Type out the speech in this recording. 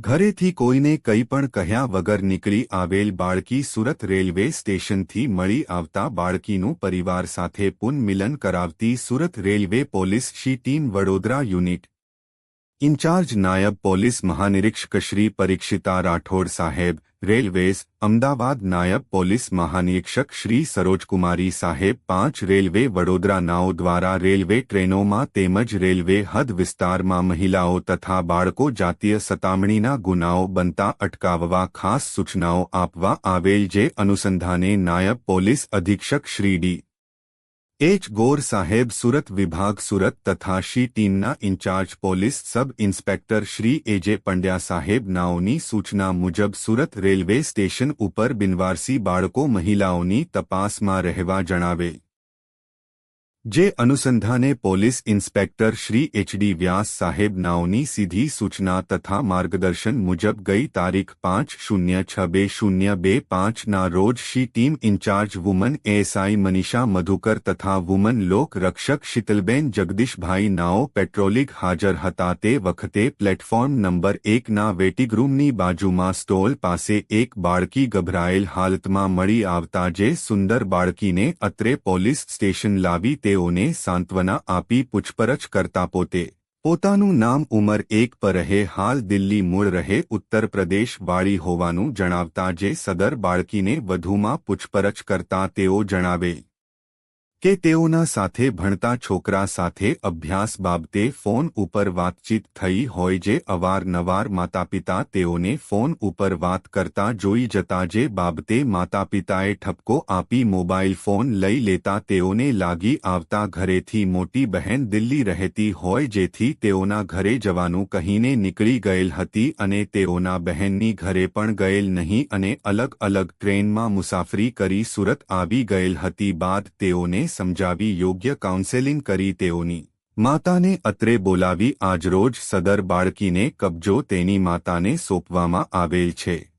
ઘરેથી કોઈને કંઈ પણ કહ્યા વગર નીકળી આવેલ બાળકી સુરત રેલવે સ્ટેશનથી મળી આવતા બાળકીનું પરિવાર સાથે પુનઃમિલન કરાવતી સુરત રેલવે પોલીસની ટીમ વડોદરા યુનિટ ઇન્ચાર્જ નાયબ પોલીસ મહાનિરીક્ષક શ્રી પરીક્ષિતા રાઠોડ સાહેબ રેલવેઝ અમદાવાદ નાયબ પોલીસ મહાનિરીક્ષક શ્રી સરોજકુમારી સાહેબ 5 રેલવે વડોદરા નાઓ દ્વારા રેલવે ટ્રેનોમાં તેમજ રેલવે હદ વિસ્તારમાં મહિલાઓ તથા બાળકો જાતીય સતામણીના ગુનાઓ બનતા અટકાવવા ખાસ સૂચનાઓ આપવા આવેલ જે અનુસંધાને નાયબ પોલીસ અધિક્ષક શ્રી ડી એચ ગોર સાહેબ સુરત વિભાગ સુરત તથા શી ટીમના incharge police sub inspector Shri A J Pandya સાહેબ નાઓની સૂચના મુજબ સુરત રેલવે સ્ટેશન ઉપર બિનવારસી બાળકો મહિલાઓની તપાસમાં રહેવા જણાવેલ જે અનુસંધાને પોલીસ ઇન્સ્પેક્ટર શ્રી એચડી વ્યાસ સાહેબ નાઓની સીધી સૂચના તથા માર્ગદર્શન મુજબ ગઈ તારીખ 5/06/2025 ના રોજ she team in-charge woman ASI Manisha Madhukar તથા વુમન લોક રક્ષક શીતલબેન જગદીશભાઈ નાઓ પેટ્રોલિંગ હાજર હતા તે વખતે પ્લેટફોર્મ નંબર 1 ના વેટિંગ રૂમની બાજુમાં સ્ટોલ પાસે એક બાળકી ગભરાયેલ હાલતમાં મળી આવતા જે સુંદર બાળકીને અત્રે પોલીસ સ્ટેશન લાવી તેઓને સાંત્વના આપી પૂછપરછ કરતા પોતાનું નામ ઉંમર 1 પર રહે હાલ દિલ્હી મૂળ રહે ઉત્તર પ્રદેશ વાળી હોવાનું જણાવતા જે સદર બાળકીને વધુમાં પૂછપરછ કરતા તેઓ જણાવે કે તેઓના સાથે ભણતા છોકરા સાથે અભ્યાસ બાબતે ફોન ઉપર વાતચીત થઈ હોય જે અવારનવાર માતાપિતા તેઓને ફોન ઉપર વાત કરતા જોઈ જતા જે બાબતે માતાપિતાએ ઠપકો આપી મોબાઈલ ફોન લઈ લેતા તેઓને લાગી આવતા ઘરેથી મોટી બહેન દિલ્હી રહેતી હોય જેથી તેઓના ઘરે જવાનું કહીને નીકળી ગયેલ હતી અને તેઓના બહેનની ઘરે પણ ગયેલ નહીં અને અલગ અલગ ટ્રેનમાં મુસાફરી કરી સુરત આવી ગયેલ હતી બાદ તેઓને સમજાવી યોગ્ય કાઉન્સેલિંગ કરી તેઓની માતાને અત્રે બોલાવી આજરોજ સદર બાળકીને કબજો તેની માતાને સોંપવામાં આવેલ છે।